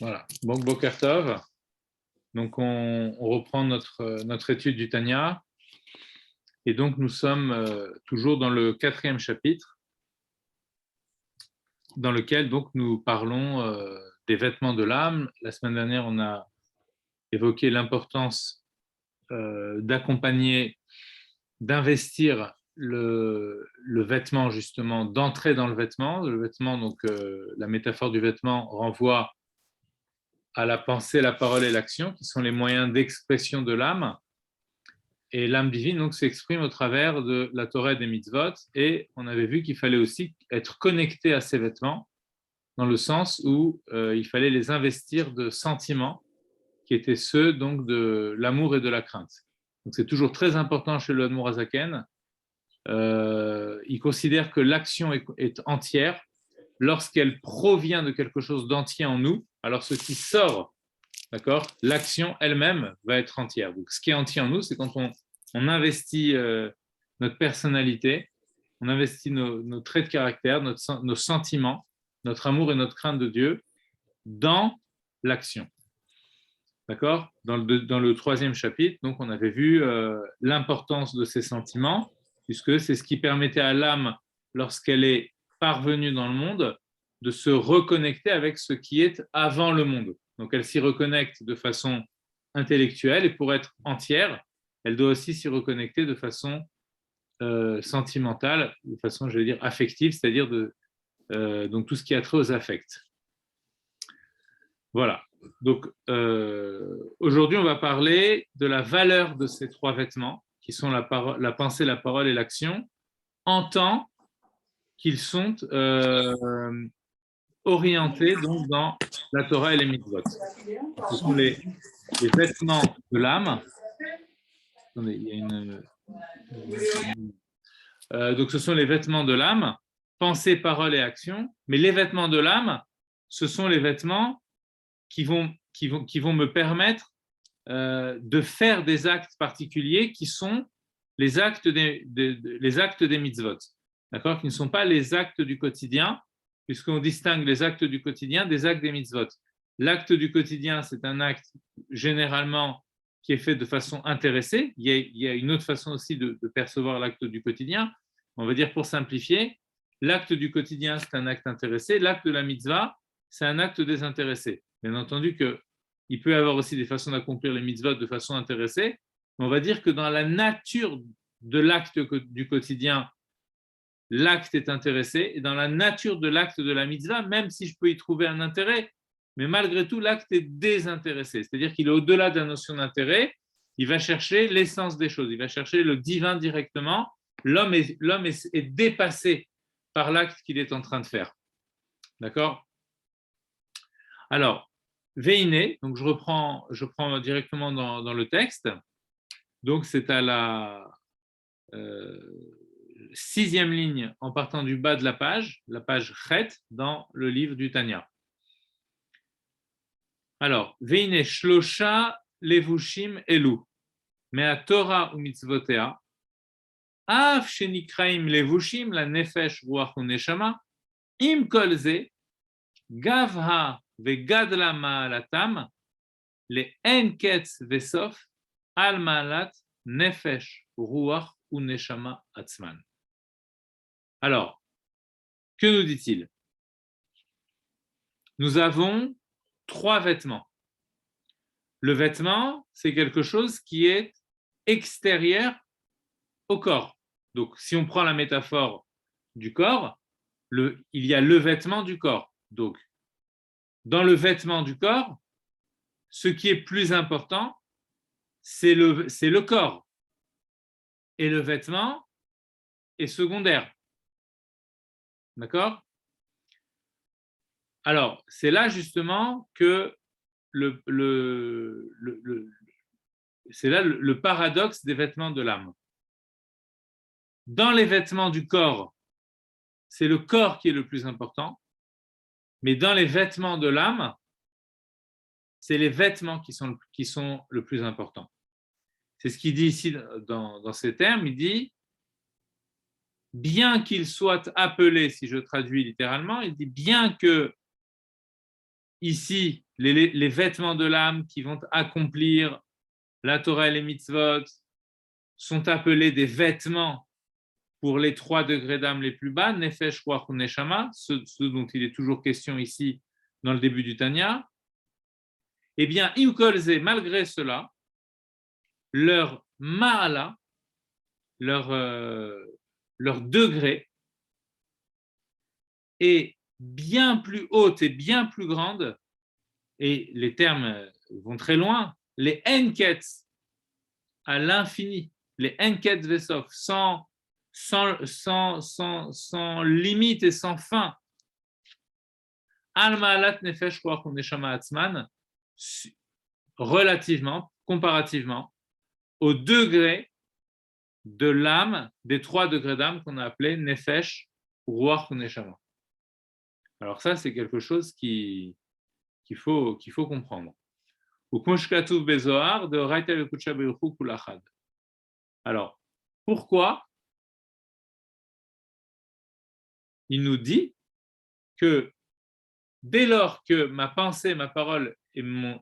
Voilà. Bon, Boker Tov. Donc, on reprend notre étude du Tanya. Et donc, nous sommes toujours dans le 4e chapitre, dans lequel donc, nous parlons des vêtements de l'âme. La semaine dernière, on a évoqué l'importance d'accompagner, d'investir le vêtement, justement, d'entrer dans le vêtement. Le vêtement, donc, la métaphore du vêtement renvoie à la pensée, la parole et l'action, qui sont les moyens d'expression de l'âme. Et l'âme divine donc s'exprime au travers de la Torah et des mitzvot. Et on avait vu qu'il fallait aussi être connecté à ces vêtements, dans le sens où il fallait les investir de sentiments qui étaient ceux donc de l'amour et de la crainte. Donc c'est toujours très important chez le Admour Hazaken. Il considère que l'action est entière lorsqu'elle provient de quelque chose d'entier en nous. Alors ce qui sort, d'accord, l'action elle-même va être entière. Donc ce qui est entier en nous, c'est quand on investit notre personnalité, on investit nos traits de caractère, nos sentiments, notre amour et notre crainte de Dieu dans l'action. D'accord ? Dans le 3e chapitre, donc, on avait vu l'importance de ces sentiments, puisque c'est ce qui permettait à l'âme, lorsqu'elle est parvenue dans le monde, de se reconnecter avec ce qui est avant le monde. Donc, elle s'y reconnecte de façon intellectuelle, et pour être entière, elle doit aussi s'y reconnecter de façon sentimentale, de façon, je vais dire, affective, c'est-à-dire donc tout ce qui a trait aux affects. Voilà. Donc, aujourd'hui, on va parler de la valeur de ces 3 vêtements, qui sont la pensée, la parole et l'action, en tant qu'ils sont orientés donc, dans la Torah et les mitzvot. Ce sont les vêtements de l'âme. Attendez, il y a donc, ce sont les vêtements de l'âme, pensée, parole et action. Mais les vêtements de l'âme, ce sont les vêtements qui vont me permettre de faire des actes particuliers qui sont les actes des mitzvot, d'accord, qui ne sont pas les actes du quotidien, puisqu'on distingue les actes du quotidien des actes des mitzvot. L'acte du quotidien, c'est un acte généralement qui est fait de façon intéressée. Il y a une autre façon aussi de percevoir l'acte du quotidien. On va dire, pour simplifier, l'acte du quotidien, c'est un acte intéressé. L'acte de la mitzvah, c'est un acte désintéressé. Bien entendu qu'il peut y avoir aussi des façons d'accomplir les mitzvot de façon intéressée, mais on va dire que dans la nature de l'acte du quotidien, l'acte est intéressé, et dans la nature de l'acte de la mitzvah, même si je peux y trouver un intérêt, mais malgré tout, l'acte est désintéressé. C'est-à-dire qu'il est au-delà de la notion d'intérêt, il va chercher l'essence des choses, il va chercher le divin directement. L'homme est dépassé par l'acte qu'il est en train de faire. D'accord ? Alors, Veine, donc je prends directement dans le texte. Donc, c'est à la 6e ligne en partant du bas de la page Chet, dans le livre du Tanya. Alors, Veine Shlosha Levushim Elu, Mea Torah ou Mitzvotea, Av Shenikraim Levushim, la Nefesh Ruach ou Neshama, Im Kolze, Gavha Vegadla Ma'alatam, le Enketz Vesof, Al Ma'alat, Nefesh Ruach ou Neshama Atzman. Alors, que nous dit-il ? Nous avons 3 vêtements. Le vêtement, c'est quelque chose qui est extérieur au corps. Donc, si on prend la métaphore du corps, il y a le vêtement du corps. Donc, dans le vêtement du corps, ce qui est plus important, c'est le corps. Et le vêtement est secondaire. D'accord ? Alors, c'est là justement que c'est là le paradoxe des vêtements de l'âme. Dans les vêtements du corps, c'est le corps qui est le plus important, mais dans les vêtements de l'âme, c'est les vêtements qui sont le plus importants. C'est ce qu'il dit ici dans ces termes, il dit, bien qu'il soit appelé, si je traduis littéralement, il dit bien que ici, les vêtements de l'âme qui vont accomplir la Torah et les mitzvot sont appelés des vêtements pour les 3 degrés d'âme les plus bas, Nefesh, Ruach ou Neshama, ceux dont il est toujours question ici dans le début du Tanya. Eh bien, Iukolze, malgré cela, leur Ma'ala, leur degré est bien plus haute et bien plus grande, et les termes vont très loin, les Enketz à l'infini, les Enketz Vesof, sans limite et sans fin. Al Ma'alat Nefesh Ruach Neshama Atzman, relativement, comparativement, au degré de l'âme, des 3 degrés d'âme qu'on a appelés Nefesh, Ruach Neshama. Alors ça, c'est quelque chose qu'il faut comprendre. Alors, pourquoi il nous dit que dès lors que ma pensée, ma parole et ma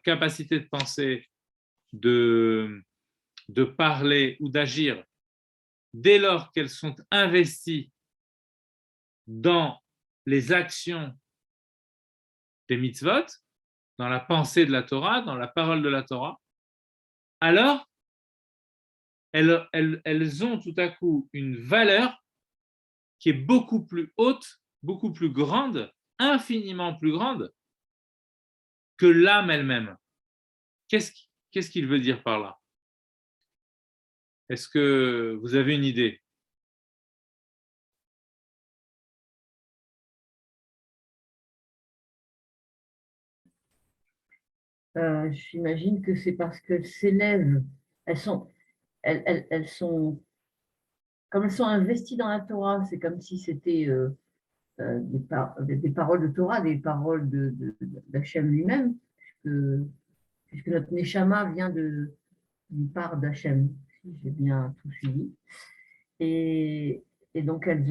capacité de penser, de parler ou d'agir, dès lors qu'elles sont investies dans les actions des mitzvot, dans la pensée de la Torah, dans la parole de la Torah, alors elles ont tout à coup une valeur qui est beaucoup plus haute, beaucoup plus grande, infiniment plus grande que l'âme elle-même. Qu'est-ce qu'il veut dire par là? Est-ce que vous avez une idée? J'imagine que c'est parce qu'elles s'élèvent, elles sont, comme elles sont investies dans la Torah, c'est comme si c'était des paroles de Torah, des paroles d'Hachem lui-même, puisque notre Neshama vient d'une part d'Hachem, si j'ai bien tout suivi. Et, et donc elles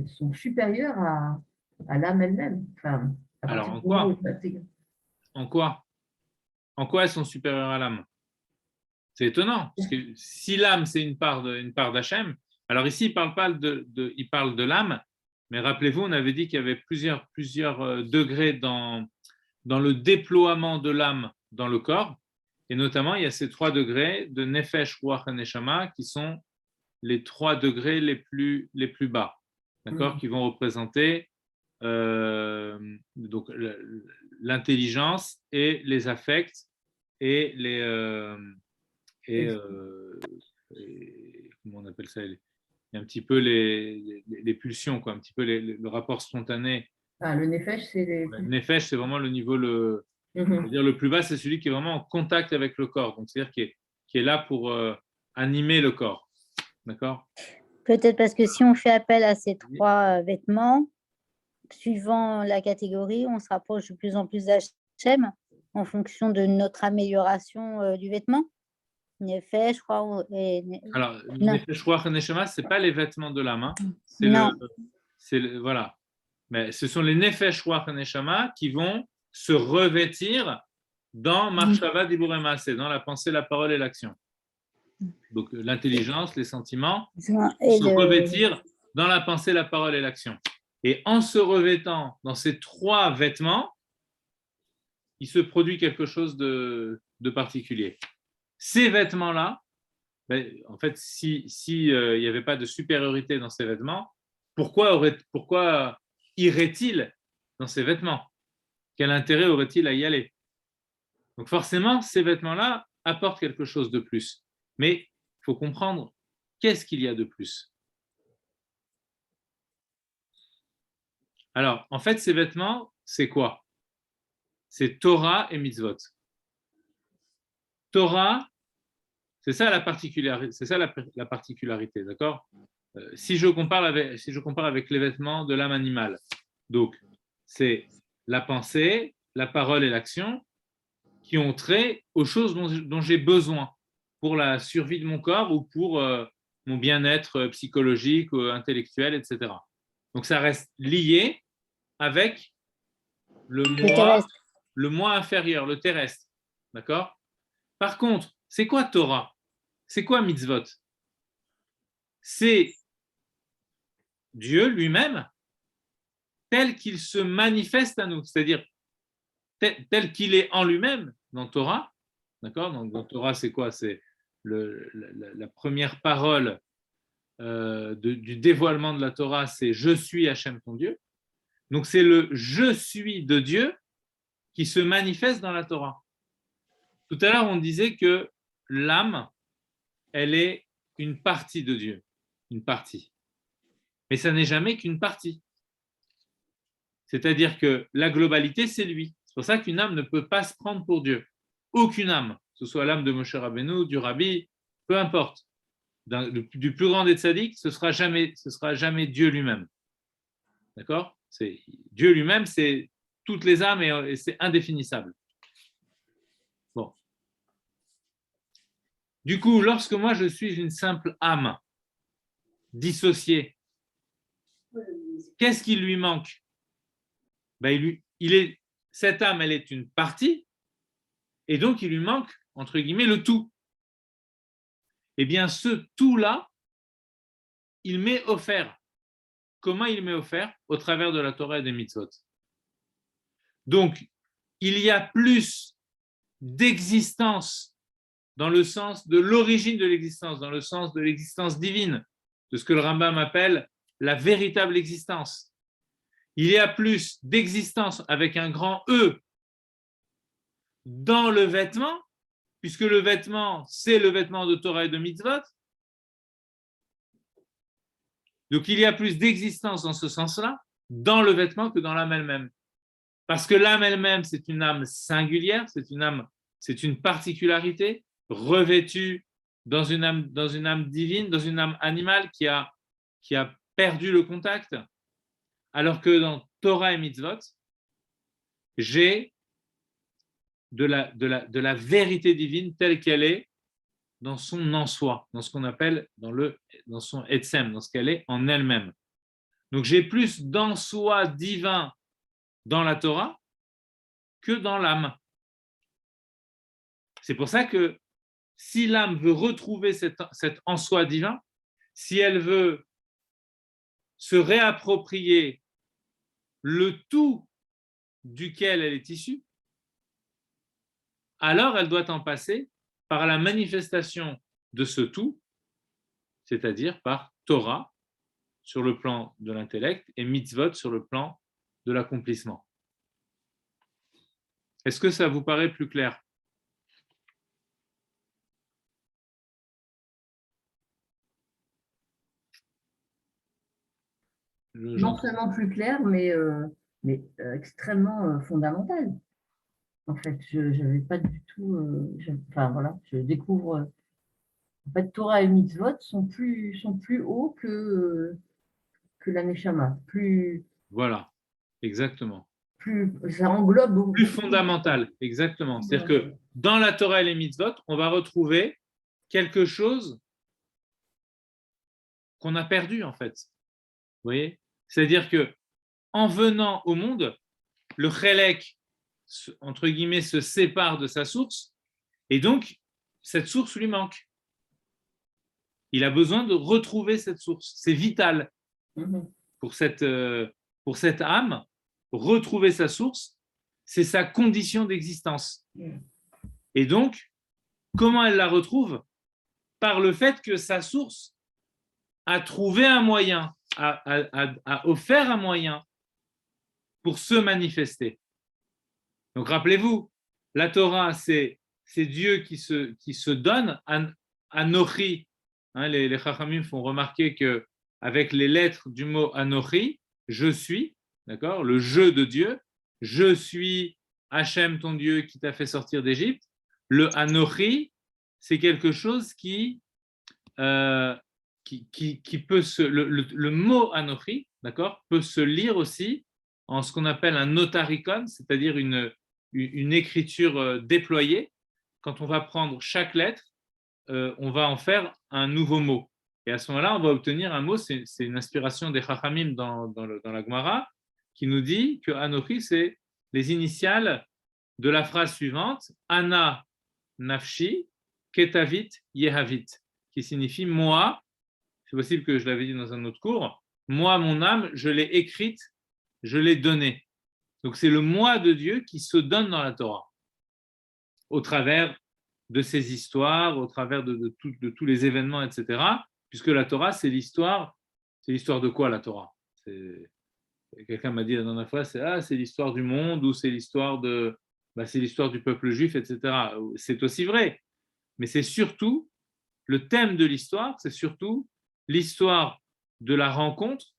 sont supérieures à l'âme elle-même. Enfin, à Alors, partir en du moment où quoi? En quoi? En quoi elles sont supérieures à l'âme? C'est étonnant, parce que si l'âme, c'est une part d'Hachem, alors ici, il parle de l'âme, mais rappelez-vous, on avait dit qu'il y avait plusieurs degrés dans le déploiement de l'âme dans le corps, et notamment, il y a ces 3 degrés de Nefesh, Ruach et Neshama qui sont les 3 degrés les plus bas, d'accord, qui vont représenter donc l'intelligence et les affects et comment on appelle ça, un petit peu les pulsions, quoi, un petit peu le rapport spontané. le Nefesh, c'est les. Le Nefesh, c'est vraiment le niveau Mhm. le plus bas, c'est celui qui est vraiment en contact avec le corps, donc c'est-à-dire qui est là pour animer le corps, d'accord? Peut-être parce que si on fait appel à ces 3 vêtements, suivant la catégorie, on se rapproche de plus en plus d'Hachem en fonction de notre amélioration du vêtement. Nefesh, je crois. Alors, Nefesh, Ruach et Neshama, ce n'est pas les vêtements de l'âme, hein. Non. Voilà. Mais ce sont les Nefesh, Ruach et Neshama qui vont se revêtir dans Marshava Dibur et Maaseh, dans la pensée, la parole et l'action. Donc, l'intelligence, les sentiments, se revêtir dans la pensée, la parole et l'action. Et en se revêtant dans ces 3 vêtements, il se produit quelque chose de particulier. Ces vêtements-là, ben, en fait, si il n'y avait pas de supériorité dans ces vêtements, pourquoi irait-il dans ces vêtements? Quel intérêt aurait-il à y aller? Donc forcément, ces vêtements-là apportent quelque chose de plus. Mais il faut comprendre qu'est-ce qu'il y a de plus. Alors, en fait, ces vêtements, c'est quoi? C'est Torah et mitzvot. Torah, c'est ça la particularité, d'accord? Si je compare avec les vêtements de l'âme animale, donc c'est la pensée, la parole et l'action qui ont trait aux choses dont j'ai besoin pour la survie de mon corps ou pour mon bien-être psychologique, intellectuel, etc. Donc ça reste lié avec le Le moi, terrestre. le moi inférieur, le terrestre. D'accord? Par contre, c'est quoi Torah? C'est quoi mitzvot? C'est Dieu lui-même tel qu'il se manifeste à nous, c'est-à-dire tel qu'il est en lui-même dans Torah. D'accord? Donc, dans Torah, c'est quoi? C'est la première parole du dévoilement de la Torah, c'est je suis Hachem ton Dieu. Donc, c'est le je suis de Dieu qui se manifeste dans la Torah. Tout à l'heure, on disait que l'âme, elle est une partie de Dieu, une partie. Mais ça n'est jamais qu'une partie. C'est-à-dire que la globalité, c'est lui. C'est pour ça qu'une âme ne peut pas se prendre pour Dieu. Aucune âme, que ce soit l'âme de Moshe Rabbeinu, du Rabbi, peu importe, du plus grand des tzaddik, ce sera jamais Dieu lui-même. D'accord? Dieu lui-même, c'est toutes les âmes et c'est indéfinissable. Bon. Du coup, lorsque moi je suis une simple âme dissociée, qu'est-ce qui lui manque? Ben, cette âme, elle est une partie, et donc il lui manque, entre guillemets, le tout. Eh bien, ce tout-là, il m'est offert. Comment il m'est offert? Au travers de la Torah et des mitzvot. Donc, il y a plus d'existence dans le sens de l'origine de l'existence, dans le sens de l'existence divine, de ce que le Rambam appelle la véritable existence. Il y a plus d'existence avec un grand E dans le vêtement, puisque le vêtement, c'est le vêtement de Torah et de mitzvot. Donc, il y a plus d'existence dans ce sens-là, dans le vêtement que dans l'âme elle-même. Parce que l'âme elle-même, c'est une âme singulière, c'est une particularité revêtue dans une âme divine, dans une âme animale qui a perdu le contact. Alors que dans Torah et mitzvot, j'ai de la vérité divine telle qu'elle est dans son en soi, dans ce qu'on appelle dans son etsem, dans ce qu'elle est en elle-même. Donc j'ai plus d'en soi divin dans la Torah que dans l'âme. C'est pour ça que si l'âme veut retrouver cet en soi divin, si elle veut se réapproprier le tout duquel elle est issue, alors elle doit en passer par la manifestation de ce tout, c'est-à-dire par Torah sur le plan de l'intellect et mitzvot sur le plan de l'accomplissement. Est-ce que ça vous paraît plus clair? Non seulement plus clair, mais extrêmement fondamental. En fait, je n'avais pas du tout. Enfin voilà, je découvre. En fait, Torah et Mitzvot sont plus hauts que la Neshama. Voilà, exactement. Ça englobe beaucoup. Plus fondamental, exactement. C'est-à-dire que dans la Torah et les mitzvot, on va retrouver quelque chose qu'on a perdu en fait. Vous voyez? C'est-à-dire que en venant au monde, le chélek, entre guillemets, se sépare de sa source et donc cette source lui manque. Il a besoin de retrouver cette source. C'est vital pour cette âme. Retrouver sa source, c'est sa condition d'existence. Et donc, comment elle la retrouve? Par le fait que sa source a trouvé un moyen, a offert un moyen pour se manifester. Donc, rappelez-vous, la Torah, c'est Dieu qui se donne Anochi. Hein, les Chachamim font remarquer qu'avec les lettres du mot Anochi, je suis, d'accord, le je de Dieu, je suis Hachem ton Dieu qui t'a fait sortir d'Égypte. Le Anochi, c'est quelque chose qui peut le mot Anochi, d'accord, peut se lire aussi en ce qu'on appelle un notaricon, c'est-à-dire une écriture déployée. Quand on va prendre chaque lettre, on va en faire un nouveau mot. Et à ce moment-là, on va obtenir un mot, c'est une inspiration des Chachamim dans la Gemara, qui nous dit que Anochi, c'est les initiales de la phrase suivante, Ana Nafshi Ketavit Yehavit, qui signifie moi, c'est possible que je l'avais dit dans un autre cours, moi, mon âme, je l'ai écrite, je l'ai donnée. Donc c'est le moi de Dieu qui se donne dans la Torah, au travers de ces histoires, au travers de tous les événements, etc. Puisque la Torah, c'est l'histoire de quoi la Torah? Quelqu'un m'a dit la dernière fois, c'est l'histoire du monde ou c'est l'histoire c'est l'histoire du peuple juif, etc. C'est aussi vrai, mais c'est surtout le thème de l'histoire, c'est surtout l'histoire de la rencontre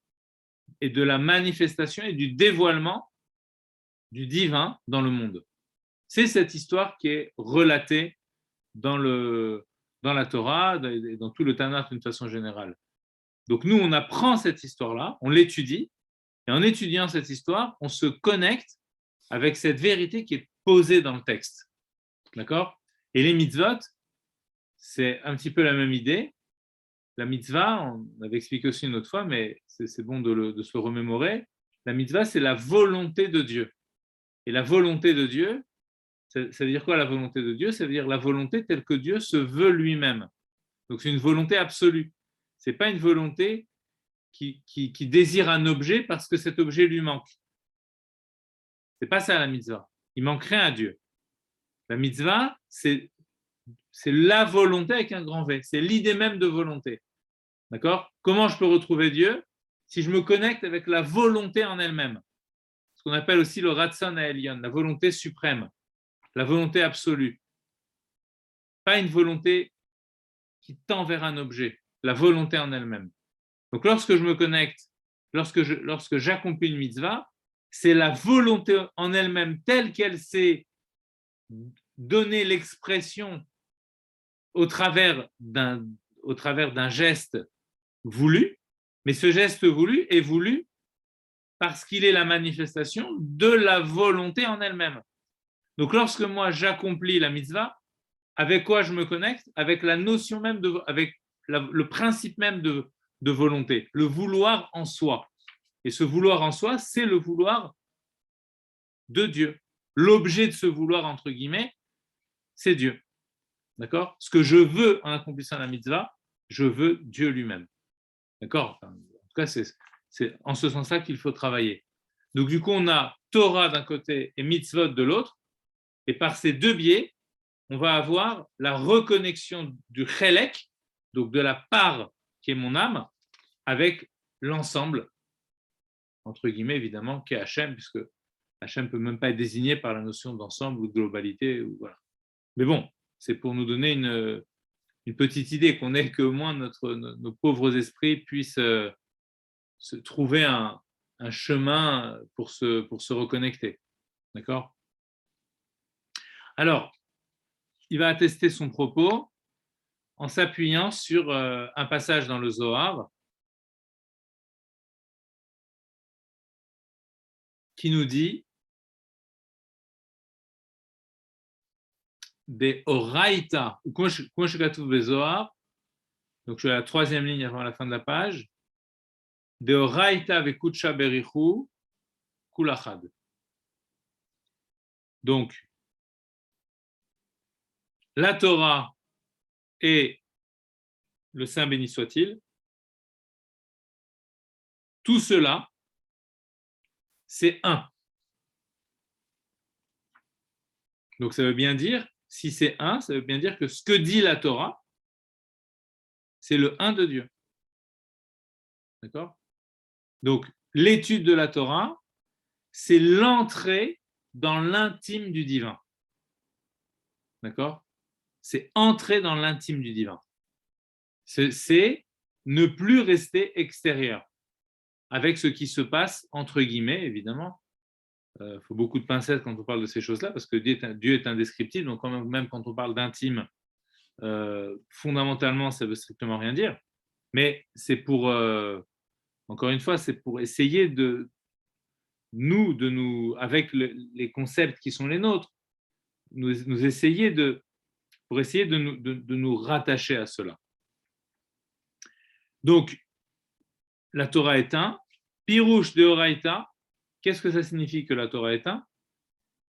et de la manifestation et du dévoilement du divin dans le monde. C'est cette histoire qui est relatée dans la Torah et dans tout le Tanakh d'une façon générale. Donc nous, on apprend cette histoire-là, on l'étudie, et en étudiant cette histoire, on se connecte avec cette vérité qui est posée dans le texte. D'accord? Et les mitzvot, c'est un petit peu la même idée. La mitzvah, on avait expliqué aussi une autre fois, mais c'est bon de se le remémorer. La mitzvah, c'est la volonté de Dieu. Et la volonté de Dieu, ça veut dire quoi la volonté de Dieu? Ça veut dire la volonté telle que Dieu se veut lui-même. Donc c'est une volonté absolue. Ce n'est pas une volonté qui désire un objet parce que cet objet lui manque. Ce n'est pas ça la mitzvah. Il manque rien à Dieu. La mitzvah, c'est la volonté avec un grand V. C'est l'idée même de volonté. D'accord? Comment je peux retrouver Dieu? Si je me connecte avec la volonté en elle-même. Ce qu'on appelle aussi le Ratzon Ha'elyon, la volonté suprême, la volonté absolue. Pas une volonté qui tend vers un objet, la volonté en elle-même. Donc lorsque je me connecte, lorsque j'accomplis une mitzvah, c'est la volonté en elle-même telle qu'elle s'est donnée l'expression au travers d'un geste voulu, mais ce geste voulu est voulu parce qu'il est la manifestation de la volonté en elle-même. Donc lorsque moi j'accomplis la mitzvah, avec quoi je me connecte? Avec la notion même avec le principe même de volonté, le vouloir en soi. Et ce vouloir en soi, c'est le vouloir de Dieu. L'objet de ce vouloir, entre guillemets, c'est Dieu. D'accord? Ce que je veux en accomplissant la mitzvah, je veux Dieu lui-même. D'accord? En tout cas, c'est en ce sens-là qu'il faut travailler. Donc, du coup, on a Torah d'un côté et mitzvot de l'autre. Et par ces deux biais, on va avoir la reconnexion du chelek, donc de la part qui est mon âme, avec l'ensemble, entre guillemets, évidemment, qui est Hachem, puisque Hachem ne peut même pas être désigné par la notion d'ensemble ou de globalité. Voilà. Mais bon, c'est pour nous donner une petite idée, qu'on ait qu'au moins nos pauvres esprits puissent se trouver un chemin pour se reconnecter. D'accord? Alors, il va attester son propos en s'appuyant sur un passage dans le Zohar qui nous dit des Oraïta, ou comment je trouve les Zohar, donc je suis à la troisième ligne avant la fin de la page, des Oraïta vekutsha berichu kulachad. Donc, la Torah et le Saint béni soit-il, tout cela, c'est un. Donc ça veut bien dire, si c'est un, ça veut bien dire que ce que dit la Torah, c'est le un de Dieu. D'accord? Donc l'étude de la Torah, c'est l'entrée dans l'intime du divin. D'accord? C'est entrer dans l'intime du divin. C'est ne plus rester extérieur avec ce qui se passe entre guillemets, évidemment. Il faut beaucoup de pincettes quand on parle de ces choses-là, parce que Dieu est indescriptible, donc même quand on parle d'intime, fondamentalement, ça ne veut strictement rien dire. Mais c'est pour, encore une fois, c'est pour essayer de nous avec les concepts qui sont les nôtres, nous essayer pour essayer de nous rattacher à cela. Donc, la Torah est un. Pirouche de Horaïta, qu'est-ce que ça signifie que la Torah est un?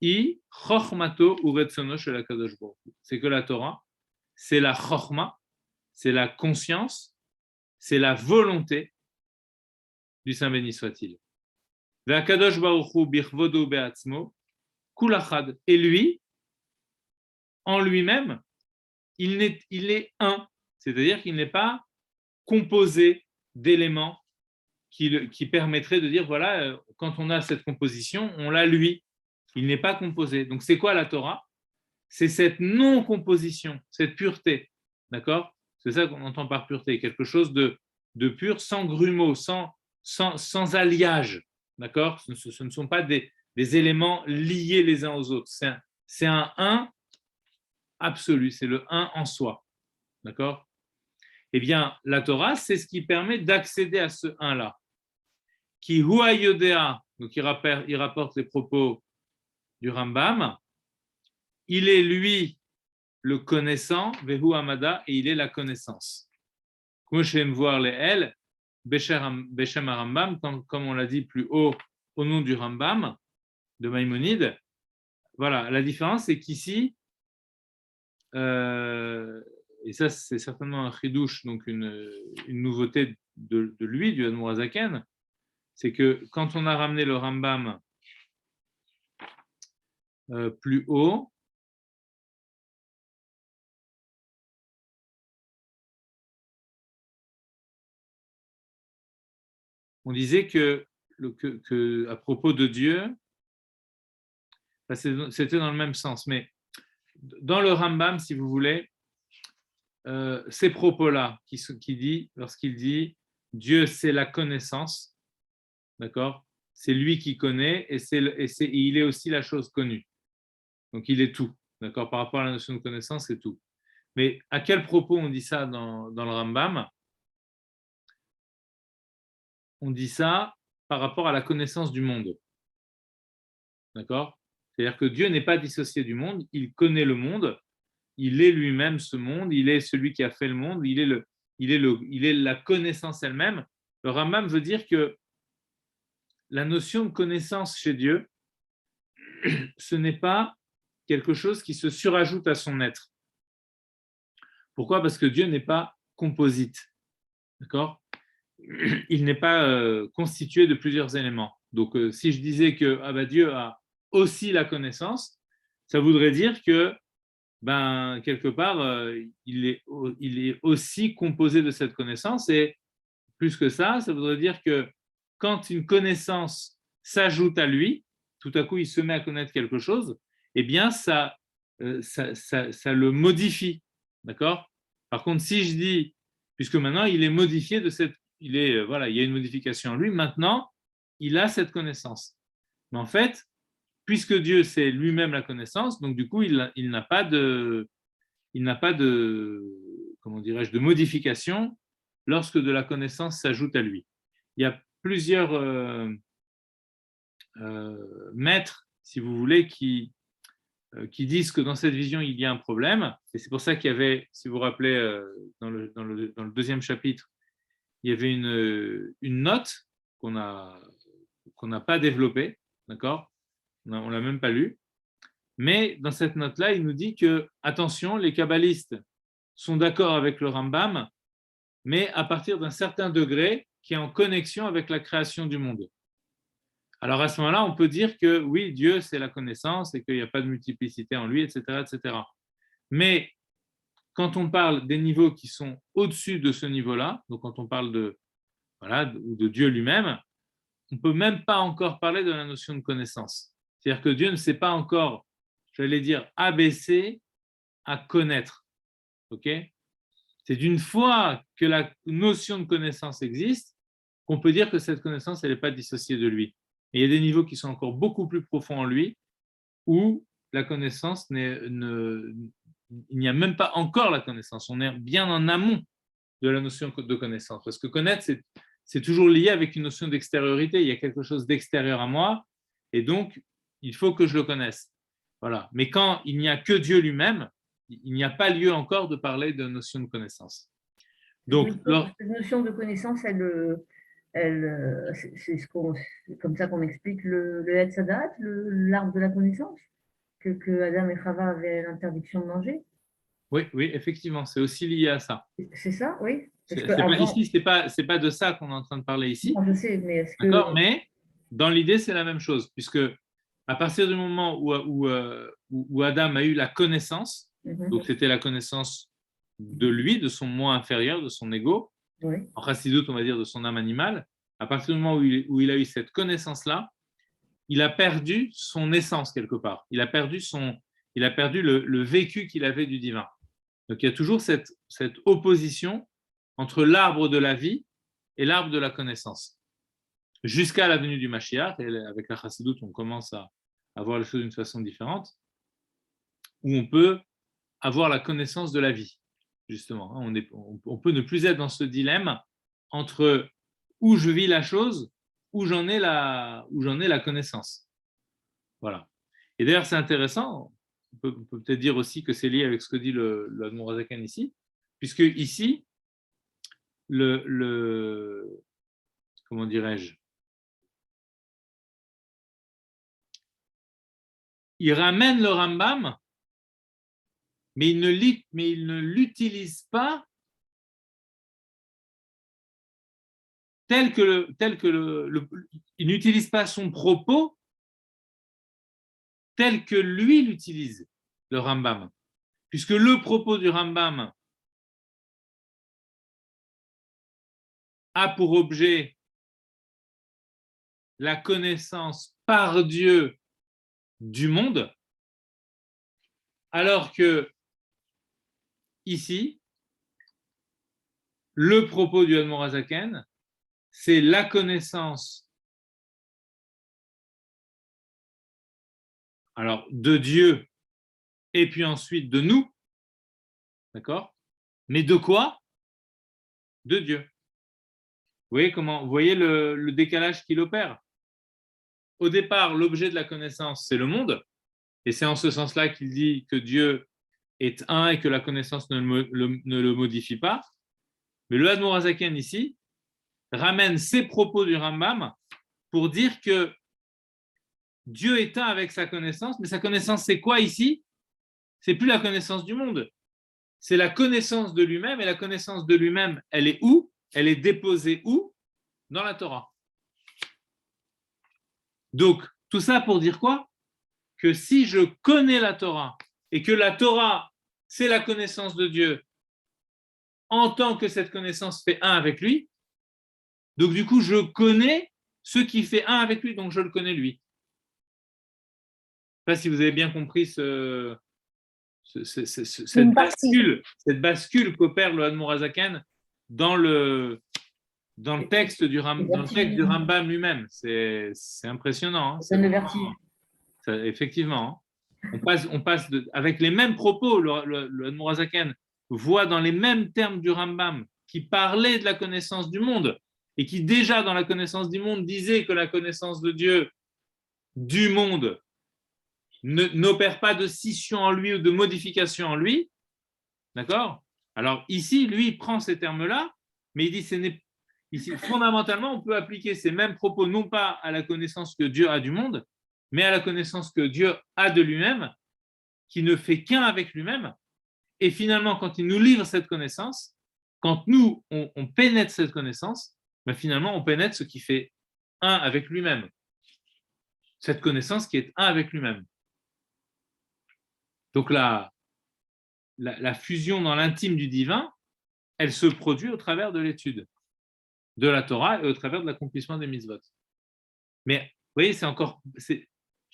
I chochmato uretsono shel HaKadosh Baruch Hu. C'est que la Torah, c'est la chochma, c'est la conscience, c'est la volonté du Saint béni soit-il. Ve'akadosh Baruch Hu bichvodo be'atzmo kulachad. Et lui, en lui-même, il est un, c'est-à-dire qu'il n'est pas composé d'éléments qui permettraient de dire, voilà, quand on a cette composition, on l'a lui. Il n'est pas composé. Donc, c'est quoi la Torah? C'est cette non-composition, cette pureté. D'accord? C'est ça qu'on entend par pureté, quelque chose de pur, sans grumeaux, sans alliage. D'accord? Ce ne sont pas des éléments liés les uns aux autres. C'est un absolu, c'est le un en soi. D'accord? Eh bien, la Torah, c'est ce qui permet d'accéder à ce un-là. Qui hua yodea, donc il rapporte les propos du Rambam, il est lui le connaissant, vehu amada, et il est la connaissance. Comme voir les el, Beshem Rambam, comme on l'a dit plus haut au nom du Rambam, de Maïmonide. Voilà, la différence c'est qu'ici, et ça c'est certainement un chidouche, donc une nouveauté de lui, du Admour HaZaken, c'est que quand on a ramené le Rambam plus haut, on disait que à propos de Dieu, c'était dans le même sens, mais dans le Rambam, si vous voulez, ces propos-là, lorsqu'il dit Dieu c'est la connaissance, d'accord, c'est lui qui connaît et il est aussi la chose connue. Donc il est tout, d'accord, par rapport à la notion de connaissance, c'est tout. Mais à quel propos on dit ça dans le Rambam? On dit ça par rapport à la connaissance du monde. D'accord? C'est-à-dire que Dieu n'est pas dissocié du monde, il connaît le monde, il est lui-même ce monde, il est celui qui a fait le monde, il est la connaissance elle-même. Le Rambam veut dire que la notion de connaissance chez Dieu, ce n'est pas quelque chose qui se surajoute à son être. Pourquoi? Parce que Dieu n'est pas composite. D'accord? Il n'est pas constitué de plusieurs éléments. Donc, si je disais que Dieu a aussi la connaissance, ça voudrait dire que, quelque part, il est aussi composé de cette connaissance. Et plus que ça voudrait dire que quand une connaissance s'ajoute à lui, tout à coup, il se met à connaître quelque chose, eh bien, ça le modifie. D'accord? Par contre, si je dis, puisque maintenant, il est modifié de cette... il y a une modification en lui, maintenant, il a cette connaissance. Mais en fait, puisque Dieu, c'est lui-même la connaissance, donc du coup, il n'a pas de, comment dirais-je, de modification lorsque de la connaissance s'ajoute à lui. Il y a plusieurs maîtres, si vous voulez, qui disent que dans cette vision, il y a un problème. Et c'est pour ça qu'il y avait, si vous vous rappelez, dans le deuxième chapitre, il y avait une note qu'on n'a pas développée, d'accord? On ne l'a même pas lue. Mais dans cette note-là, il nous dit que, attention, les kabbalistes sont d'accord avec le Rambam, mais à partir d'un certain degré qui est en connexion avec la création du monde. Alors à ce moment-là, on peut dire que oui, Dieu, c'est la connaissance et qu'il n'y a pas de multiplicité en lui, etc., etc. Mais quand on parle des niveaux qui sont au-dessus de ce niveau-là, donc quand on parle de Dieu lui-même, on ne peut même pas encore parler de la notion de connaissance. C'est-à-dire que Dieu ne sait pas encore, j'allais dire, abaisser à connaître. Ok? C'est d'une fois que la notion de connaissance existe qu'on peut dire que cette connaissance, elle n'est pas dissociée de lui. Et il y a des niveaux qui sont encore beaucoup plus profonds en lui où la connaissance, il n'y a même pas encore la connaissance. On est bien en amont de la notion de connaissance. Parce que connaître, c'est toujours lié avec une notion d'extériorité. Il y a quelque chose d'extérieur à moi et donc, il faut que je le connaisse. Voilà. Mais quand il n'y a que Dieu lui-même, il n'y a pas lieu encore de parler de notion de connaissance. Donc, cette notion de connaissance, c'est comme ça qu'on explique le Etz Hadat, l'arbre de la connaissance, que Adam et Chava avaient l'interdiction de manger. Oui, oui, effectivement, c'est aussi lié à ça. C'est ça, oui. Parce que C'est pas, avant, ici, c'est pas de ça qu'on est en train de parler ici, non, je sais, mais est-ce que d'accord? Mais dans l'idée, c'est la même chose, puisque à partir du moment où Adam a eu la connaissance, donc c'était la connaissance de lui, de son moi inférieur, de son ego, oui, en chassidoute, on va dire de son âme animale, à partir du moment où il a eu cette connaissance-là, il a perdu son essence quelque part. Il a perdu le vécu qu'il avait du divin. Donc il y a toujours cette opposition entre l'arbre de la vie et l'arbre de la connaissance. Jusqu'à la venue du Mashiach, et avec la chassidoute, on commence à voir les choses d'une façon différente, où on peut avoir la connaissance de la vie, justement. On peut ne plus être dans ce dilemme entre où je vis la chose, où j'en ai la connaissance. Voilà. Et d'ailleurs, c'est intéressant, on peut peut-être dire aussi que c'est lié avec ce que dit le Admor Hazaken ici, puisque ici, comment dirais-je, il ramène le Rambam, mais il ne l'utilise pas il n'utilise pas son propos tel que lui l'utilise, le Rambam. Puisque le propos du Rambam a pour objet la connaissance par Dieu du monde, alors que ici, le propos du Admor Hazaken, c'est la connaissance alors de Dieu et puis ensuite de nous, d'accord? Mais de quoi? De Dieu. Vous voyez le décalage qu'il opère? Au départ, l'objet de la connaissance, c'est le monde, et c'est en ce sens-là qu'il dit que Dieu est un et que la connaissance ne le modifie pas. Mais le Admor Hazaken ici ramène ses propos du Rambam pour dire que Dieu est un avec sa connaissance, mais sa connaissance, c'est quoi ici? C'est plus la connaissance du monde, c'est la connaissance de lui-même, et la connaissance de lui-même, elle est où? Elle est déposée où? Dans la Torah. Donc, tout ça pour dire quoi? Que si je connais la Torah, et que la Torah, c'est la connaissance de Dieu, en tant que cette connaissance fait un avec lui, donc du coup, je connais ce qui fait un avec lui, donc je le connais lui. Je ne sais pas si vous avez bien compris cette bascule qu'opère le Admor Hazaken dans le texte du Rambam lui-même. C'est impressionnant. Hein, ça donne le vertige. Effectivement. Hein. On passe avec les mêmes propos, le Admor Hazaken voit dans les mêmes termes du Rambam qui parlait de la connaissance du monde et qui déjà dans la connaissance du monde disait que la connaissance de Dieu du monde n'opère pas de scission en lui ou de modification en lui. D'accord? Alors ici, lui, il prend ces termes-là, mais il dit ici, fondamentalement, on peut appliquer ces mêmes propos non pas à la connaissance que Dieu a du monde, mais à la connaissance que Dieu a de lui-même, qui ne fait qu'un avec lui-même. Et finalement, quand il nous livre cette connaissance, quand nous, on pénètre cette connaissance, ben finalement, on pénètre ce qui fait un avec lui-même. Cette connaissance qui est un avec lui-même. Donc la fusion dans l'intime du divin, elle se produit au travers de l'étude de la Torah et au travers de l'accomplissement des mitzvot. Mais vous voyez, je ne sais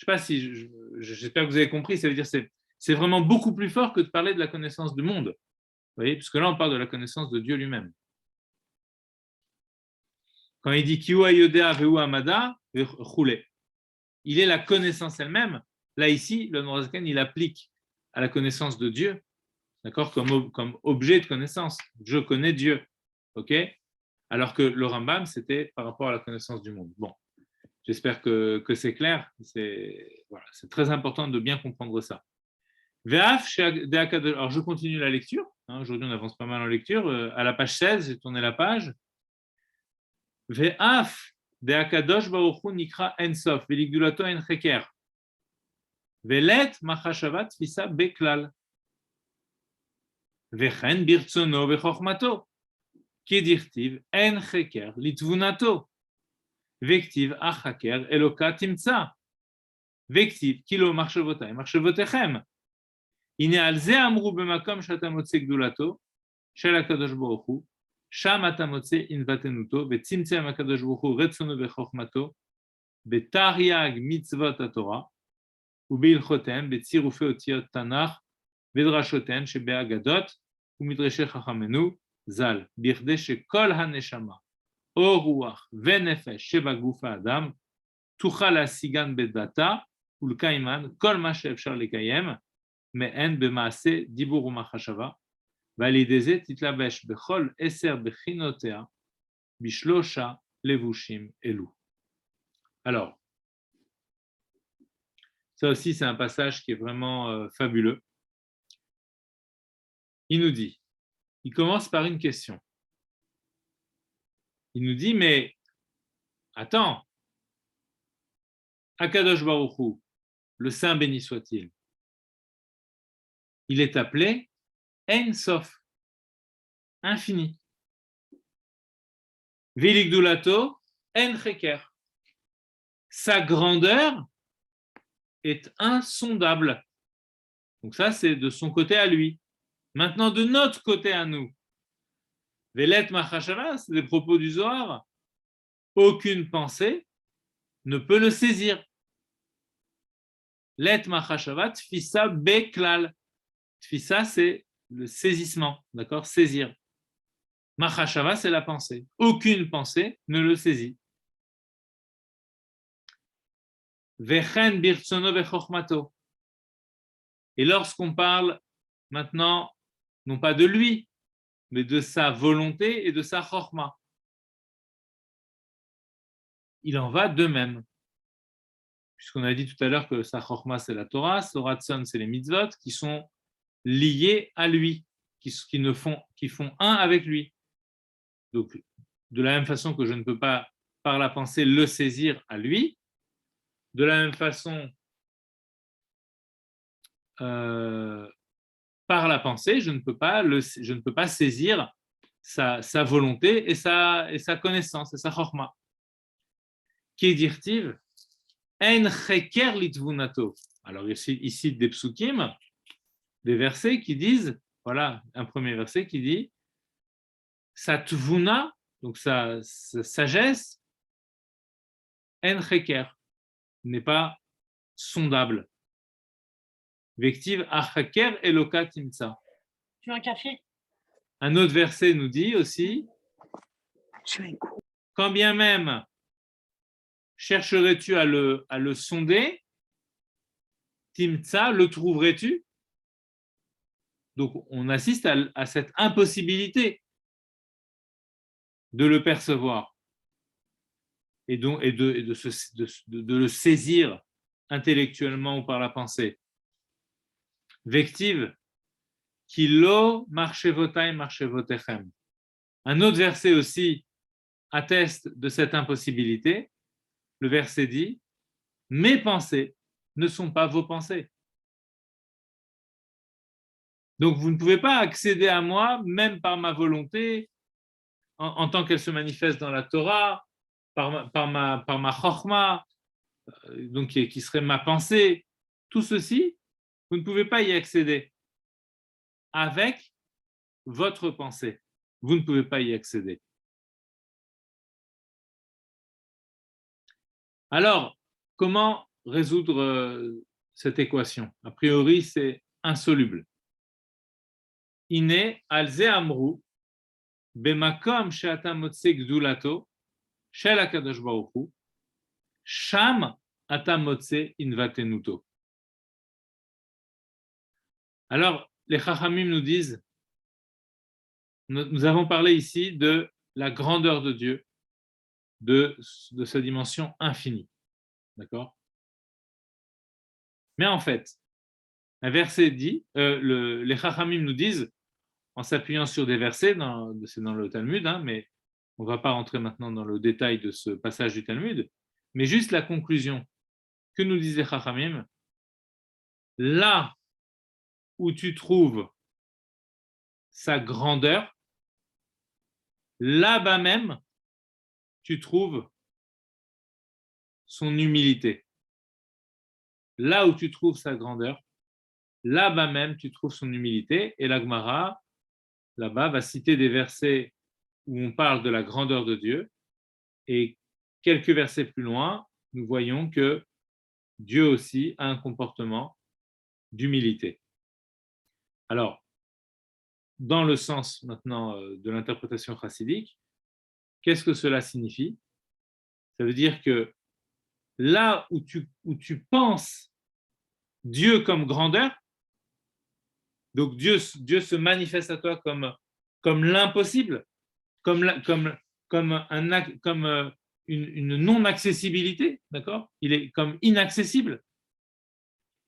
pas si, j'espère que vous avez compris, ça veut dire c'est vraiment beaucoup plus fort que de parler de la connaissance du monde. Vous voyez, puisque là, on parle de la connaissance de Dieu lui-même. Quand il dit Kiwa Yodea Veu Amada, Roulé, il est la connaissance elle-même. Là, ici, le Admor Hazaken, il applique à la connaissance de Dieu, d'accord, comme objet de connaissance. Je connais Dieu, ok? Alors que le Rambam, c'était par rapport à la connaissance du monde. Bon, j'espère que c'est clair. C'est très important de bien comprendre ça. Alors, je continue la lecture. Aujourd'hui, on avance pas mal en lecture. À la page 16, j'ai tourné la page. Ve'af de'akadosh baruch hu nikra en sof ve'ligdulato en cheker ve'let machashavat tfisa beklal ve'chen birtzono ve'chochmato kedirtiv en cheker litvunato ve'ktiv achaker eloka timtza ve'ktiv kilo marshavotai marshevotechem הנה על זה אמרו במקום שאתה מוצא גדולתו של הקדוש ברוך הוא, שם אתה מוצא ענוותנותו, וצמצם הקדוש ברוך הוא רצונו וחוכמתו, בתרי"ג מצוות התורה, ובהלכותיהם, בצירופי אותיות תנ"ך, ודרשותיהם שבאגדות, ומדרשי חכמינו ז"ל, בכדי שכל הנשמה, או רוח ונפש שבגוף האדם, תוכל להשיגן בדעתה, ולקיימן כל מה שאפשר לקיים, מעין במעשה דיבור ומחשבה, ועל ידי זה תתלבש בכל 10 בחינותיה בשלושה לבושים אלו. Alors, ça aussi c'est un passage qui est vraiment fabuleux. Il nous dit, il commence par une question. Il nous dit, mais attends, Akadosh Baruch Hu, le Saint béni soit-il, il est appelé En Sof, infini. Viligdulato En Cheker. Sa grandeur est insondable. Donc ça, c'est de son côté à lui. Maintenant, de notre côté à nous. Velet Machashava, c'est des propos du Zohar. Aucune pensée ne peut le saisir. Let Machashava, Tfisa Beklal. Tfisa, c'est le saisissement, d'accord? Saisir. Machashava, c'est la pensée. Aucune pensée ne le saisit. Vechen birtsono vechochmato. Et lorsqu'on parle maintenant, non pas de lui, mais de sa volonté et de sa chochma, il en va de même. Puisqu'on a dit tout à l'heure que sa chochma, c'est la Torah, son ratson, c'est les mitzvot, qui sont liés à lui, qui font un avec lui. Donc, de la même façon que je ne peux pas, par la pensée, le saisir à lui, de la même façon, par la pensée, je ne peux pas saisir sa volonté et sa connaissance, et sa chorma. Kedirtiv, en cheker litvunato. Alors ici des psukim, des versets qui disent, voilà, un premier verset qui dit, sa tvuna, donc sa sagesse, en cheker, n'est pas sondable. Vective achaker eloka timtza. Tu veux un café? Un autre verset nous dit aussi, quand bien même chercherais-tu à le sonder, timtza, le trouverais-tu? Donc on assiste à cette impossibilité de le percevoir et de le saisir intellectuellement ou par la pensée. Vective, kilo marchevotai marchevotechem. Un autre verset aussi atteste de cette impossibilité. Le verset dit, mes pensées ne sont pas vos pensées. Donc vous ne pouvez pas accéder à moi, même par ma volonté, en tant qu'elle se manifeste dans la Torah, par ma chokhma, donc qui serait ma pensée. Tout ceci, vous ne pouvez pas y accéder avec votre pensée. Vous ne pouvez pas y accéder. Alors, comment résoudre cette équation? A priori, c'est insoluble. Ine alze amru bemakom she'ata motze gdulato shel hakadosh baruch hu sham ata motze invatenuto. Alors, les Chachamim nous disent, nous avons parlé ici de la grandeur de Dieu, de sa dimension infinie. D'accord? Mais en fait, un verset dit, les Chachamim nous disent, en s'appuyant sur des versets, c'est dans le Talmud, mais On ne va pas rentrer maintenant dans le détail de ce passage du Talmud, mais juste la conclusion que nous disait Chachamim. Là où tu trouves sa grandeur, là-bas même, tu trouves son humilité. Là où tu trouves sa grandeur, là-bas même, tu trouves son humilité. Et la Gemara, là-bas, va citer des versets où on parle de la grandeur de Dieu. Et quelques versets plus loin, nous voyons que Dieu aussi a un comportement d'humilité. Alors, dans le sens maintenant de l'interprétation chassidique, qu'est-ce que cela signifie? Ça veut dire que là où tu penses Dieu comme grandeur, donc Dieu se manifeste à toi comme l'impossible, comme une non-accessibilité, d'accord? Il est comme inaccessible.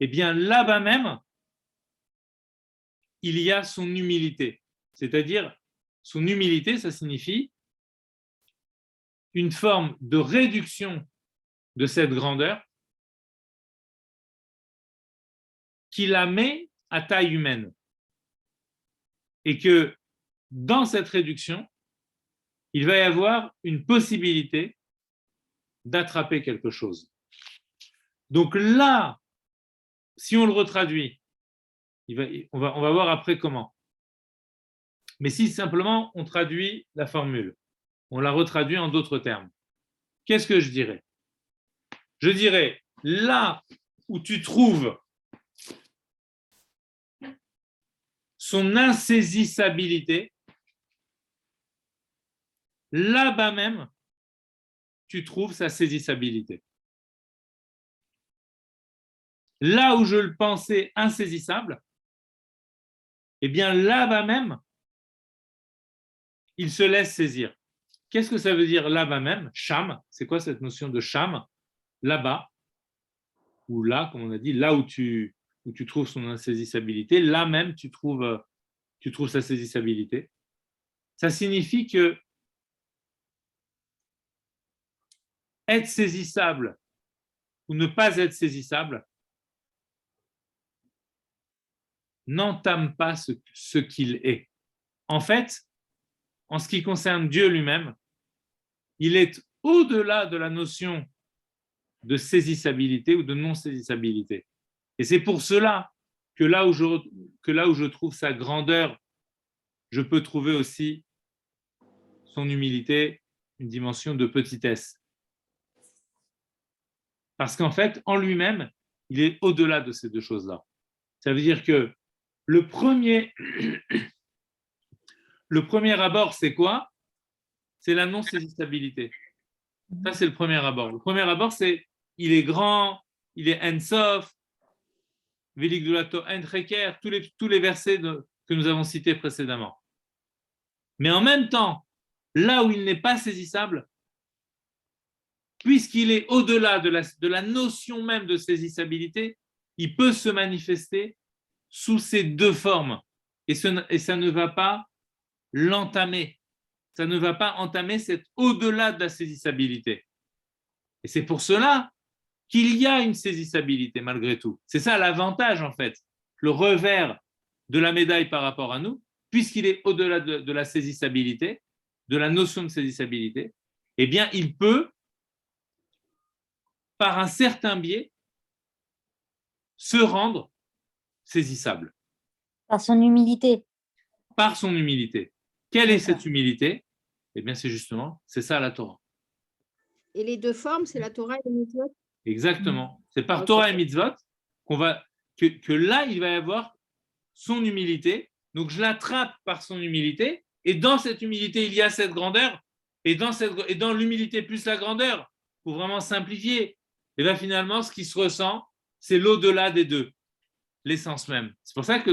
Eh bien, là-bas même, il y a son humilité. C'est-à-dire, son humilité, ça signifie une forme de réduction de cette grandeur qui la met à taille humaine. Et que dans cette réduction, il va y avoir une possibilité d'attraper quelque chose. Donc là, si on le retraduit, on va voir après comment. Mais si simplement on traduit la formule, on la retraduit en d'autres termes, qu'est-ce que je dirais? Je dirais, là où tu trouves son insaisissabilité, là-bas même, tu trouves sa saisissabilité. Là où je le pensais insaisissable, eh bien là-bas même, il se laisse saisir. Qu'est-ce que ça veut dire là-bas même? Sham, c'est quoi cette notion de sham? Là-bas, ou là, comme on a dit, là où tu trouves son insaisissabilité, là même tu trouves sa saisissabilité. Ça signifie que être saisissable ou ne pas être saisissable n'entame pas ce qu'il est. En fait, en ce qui concerne Dieu lui-même, il est au-delà de la notion de saisissabilité ou de non-saisissabilité. Et c'est pour cela que là où je trouve sa grandeur, je peux trouver aussi son humilité, une dimension de petitesse. Parce qu'en fait, en lui-même, il est au-delà de ces deux choses-là. Ça veut dire que le premier abord, c'est quoi? C'est la non-saisissabilité. Ça, c'est le premier abord. Le premier abord, c'est il est grand, il est Ensof, Velik Dulato Enreker, tous les versets que nous avons cités précédemment. Mais en même temps, là où il n'est pas saisissable, puisqu'il est au-delà de la notion même de saisissabilité, il peut se manifester sous ces deux formes. Et ça ne va pas l'entamer. Ça ne va pas entamer cet au-delà de la saisissabilité. Et c'est pour cela qu'il y a une saisissabilité malgré tout. C'est ça l'avantage en fait, le revers de la médaille par rapport à nous, puisqu'il est au-delà de la saisissabilité, de la notion de saisissabilité, eh bien il peut, par un certain biais, se rendre saisissable. Par son humilité. Par son humilité. Quelle est cette humilité? Eh bien c'est ça la Torah. Et les deux formes, c'est la Torah et les mitzvot? Exactement. C'est par Torah et mitzvot que là, il va y avoir son humilité. Donc, je l'attrape par son humilité. Et dans cette humilité, il y a cette grandeur. Et dans l'humilité plus la grandeur, pour vraiment simplifier, et bien finalement, ce qui se ressent, c'est l'au-delà des deux, l'essence même. C'est pour ça que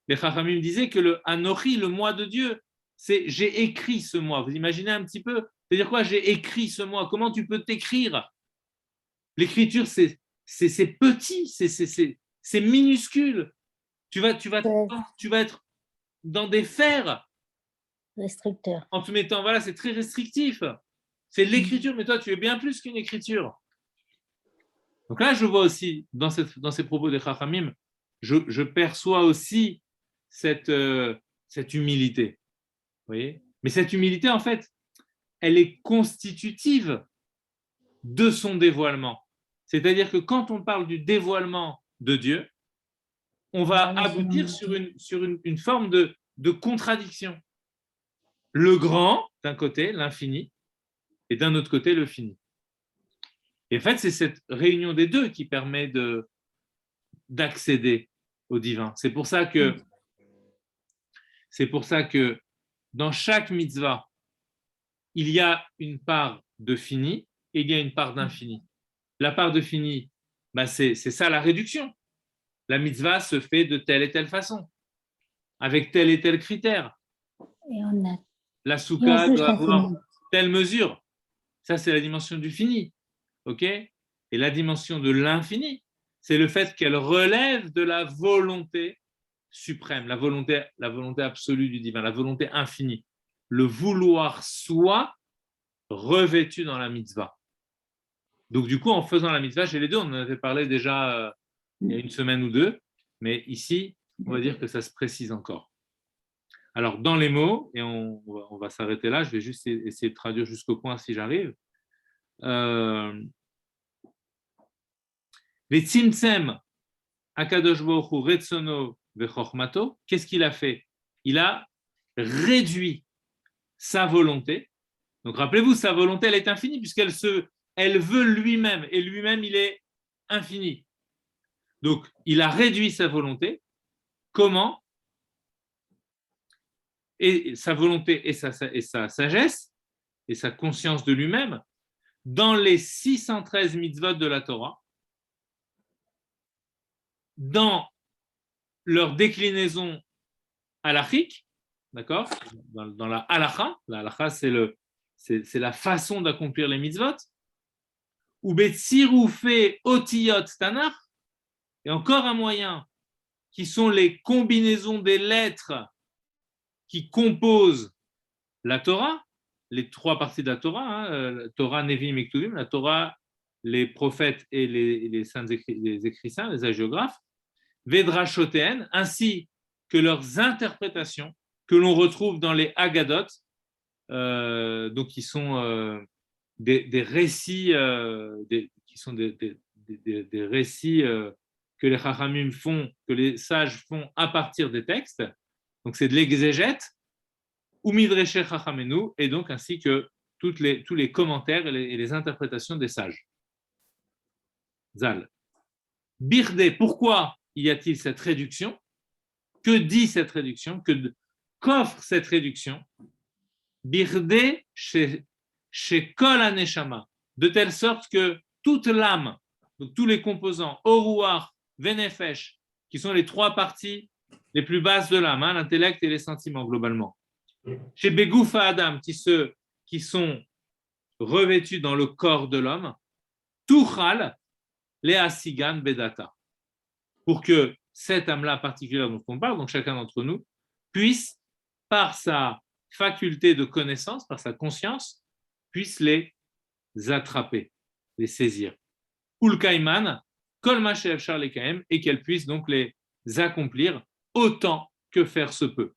les Chachamim disaient que le Anochi, le moi de Dieu, c'est j'ai écrit ce moi. Vous imaginez un petit peu? C'est-à-dire quoi? J'ai écrit ce moi. Comment tu peux t'écrire? L'écriture, c'est petit, c'est minuscule. Tu vas être dans des fers. Restricteur. En te mettant, voilà, c'est très restrictif. C'est l'écriture, mais toi, tu es bien plus qu'une écriture. Donc là, je vois aussi, dans ces propos des Chachamim, je perçois aussi cette humilité. Vous voyez? Mais cette humilité, en fait, elle est constitutive de son dévoilement. C'est-à-dire que quand on parle du dévoilement de Dieu, on va aboutir sur une forme de contradiction. Le grand, d'un côté, l'infini, et d'un autre côté, le fini. Et en fait, c'est cette réunion des deux qui permet d'accéder au divin. C'est pour ça que dans chaque mitzvah, il y a une part de fini et il y a une part d'infini. La part de fini, c'est ça la réduction. La mitzvah se fait de telle et telle façon, avec tel et tel critère. Et on a... La soukha doit avoir telle mesure. Ça, c'est la dimension du fini. OK? Et la dimension de l'infini, c'est le fait qu'elle relève de la volonté suprême, la volonté absolue du divin, la volonté infinie. Le vouloir soi revêtu dans la mitzvah. Donc, du coup, en faisant la mitzvah, j'ai les deux. On en avait parlé déjà il y a une semaine ou deux. Mais ici, on va dire que ça se précise encore. Alors, dans les mots, et on va s'arrêter là, je vais juste essayer de traduire jusqu'au point si j'arrive. Les tzimtzem akadosh baruch hu retzono vechormato, qu'est-ce qu'il a fait? Il a réduit sa volonté. Donc, rappelez-vous, sa volonté, elle est infinie elle veut lui-même, et lui-même, il est infini. Donc, il a réduit sa volonté. Comment? Et sa volonté et sa sagesse et sa conscience de lui-même dans les 613 mitzvot de la Torah, dans leur déclinaison halachique, d'accord? Dans la halacha. La halacha, c'est la façon d'accomplir les mitzvot. Ou betsiroufé otiyot tanach, et encore un moyen qui sont les combinaisons des lettres qui composent la Torah, les trois parties de la Torah, Torah, Nevi'im et Ktuvim, la Torah, les prophètes et les saints les écrits saints, les hagiographes, Vedrashotéen, ainsi que leurs interprétations que l'on retrouve dans les Haggadot, donc qui sont des récits, qui sont des récits que les Chachamim font, que les sages font à partir des textes. Donc c'est de l'exégète, ou Midreshe Chachamenu, et donc ainsi que tous les commentaires et les interprétations des sages. Zal. Birde, pourquoi y a-t-il cette réduction? Que dit cette réduction? Qu'offre cette réduction? Birde chez Kol Aneshama, de telle sorte que toute l'âme, donc tous les composants, Oruach, Venefesh, qui sont les trois parties les plus basses de l'âme, l'intellect et les sentiments globalement, chez Begoufa Adam, qui sont revêtus dans le corps de l'homme, Tuchal, les Asigan Bedata, pour que cette âme-là particulière dont on parle, donc chacun d'entre nous, puisse, par sa faculté de connaissance, par sa conscience, puisse les attraper, les saisir. Ulkaiman, Kolma She'efshar Lekaem, et qu'elle puisse donc les accomplir autant que faire se peut.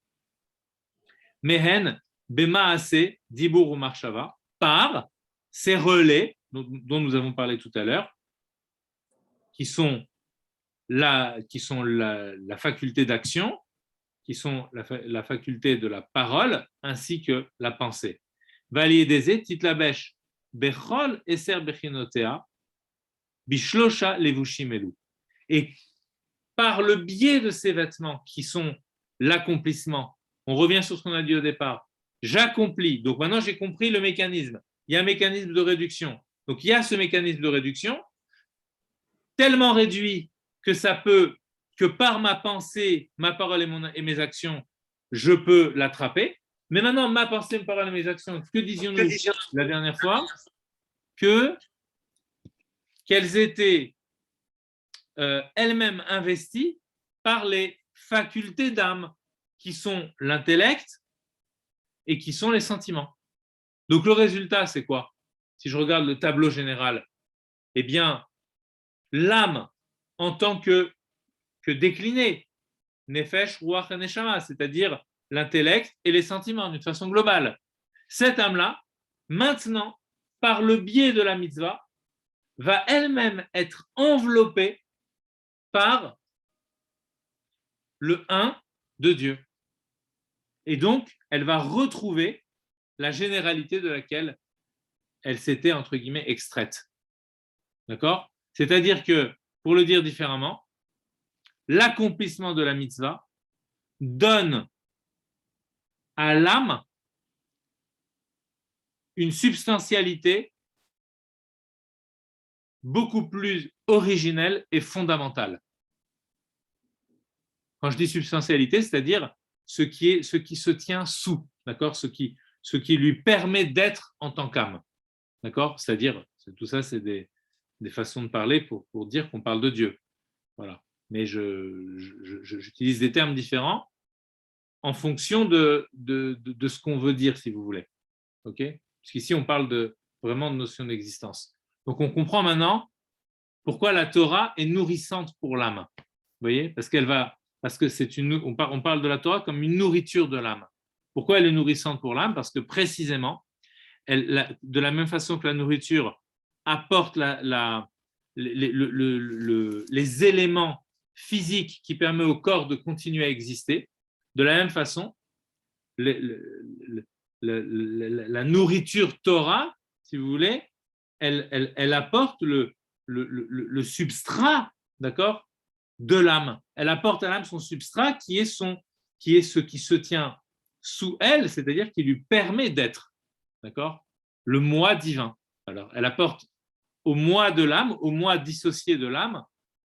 Mehen, Bemaase, Dibur ou Marshava, par ces relais dont nous avons parlé tout à l'heure, qui sont la faculté d'action, qui sont la faculté de la parole, ainsi que la pensée. Valiedeze, Titlabesh, Bechol Eser Bechinotea, Bishlosha Levushim. Et par le biais de ces vêtements qui sont l'accomplissement, on revient sur ce qu'on a dit au départ, j'accomplis, donc maintenant j'ai compris le mécanisme, il y a un mécanisme de réduction, donc il y a ce mécanisme de réduction, tellement réduit que par ma pensée, ma parole et mes actions, je peux l'attraper, mais maintenant ma pensée, ma parole et mes actions, que disions-nous la dernière fois? Qu'elles étaient elles-mêmes investies par les facultés d'âme, qui sont l'intellect et qui sont les sentiments. Donc le résultat, c'est quoi? Si je regarde le tableau général, eh bien, l'âme en tant que déclinée, nefesh, ruach et neshama, c'est-à-dire l'intellect et les sentiments d'une façon globale. Cette âme-là, maintenant, par le biais de la mitzvah, va elle-même être enveloppée par le un de Dieu. Et donc, elle va retrouver la généralité de laquelle elle s'était, entre guillemets, extraite. D'accord? C'est-à-dire que, pour le dire différemment, l'accomplissement de la mitzvah donne à l'âme une substantialité beaucoup plus originelle et fondamentale. Quand je dis substantialité, c'est-à-dire ce qui se tient sous, d'accord, ce qui lui permet d'être en tant qu'âme, d'accord, c'est-à-dire tout ça, c'est des façons de parler pour dire qu'on parle de Dieu, voilà. Mais j'utilise des termes différents en fonction de ce qu'on veut dire, si vous voulez, ok? Parce qu'ici on parle vraiment de notion d'existence. Donc on comprend maintenant pourquoi la Torah est nourrissante pour l'âme. Vous voyez, parce que on parle de la Torah comme une nourriture de l'âme. Pourquoi elle est nourrissante pour l'âme? Parce que précisément, de la même façon que la nourriture apporte les éléments physiques qui permettent au corps de continuer à exister, de la même façon, la nourriture Torah, si vous voulez, elle apporte le substrat, d'accord, de l'âme. Elle apporte à l'âme son substrat qui est ce qui se tient sous elle, c'est-à-dire qui lui permet d'être, d'accord, le moi divin. Alors, elle apporte au moi de l'âme, au moi dissocié de l'âme,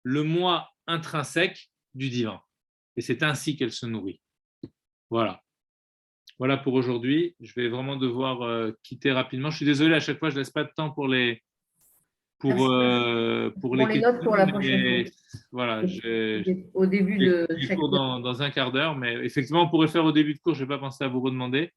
le moi intrinsèque du divin. Et c'est ainsi qu'elle se nourrit. Voilà. Voilà pour aujourd'hui. Je vais vraiment devoir quitter rapidement. Je suis désolé, à chaque fois, je ne laisse pas de temps pour les notes pour la prochaine fois. Voilà, au début de chaque cours dans un quart d'heure, mais effectivement, on pourrait faire au début de cours, je n'ai pas pensé à vous redemander.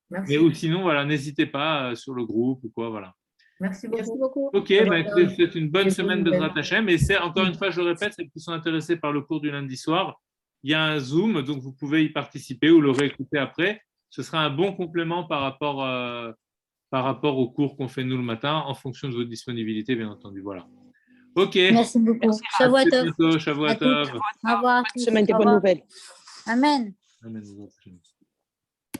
Merci. Mais ou sinon, voilà, n'hésitez pas sur le groupe ou quoi, voilà. Merci Merci beaucoup. beaucoup. Ok, écoutez, c'est une bonne semaine de Bezrat Hashem. Et c'est encore une fois, je le répète, celles qui sont intéressées par le cours du lundi soir, il y a un Zoom, donc vous pouvez y participer ou le réécouter après. Ce sera un bon complément par rapport au cours qu'on fait nous le matin, en fonction de votre disponibilité, bien entendu. Voilà. Ok. Merci beaucoup. Shavua Tov. Shavua À Tov. toutes. Au revoir. Semaine des bonnes nouvelles. Amen. Amen.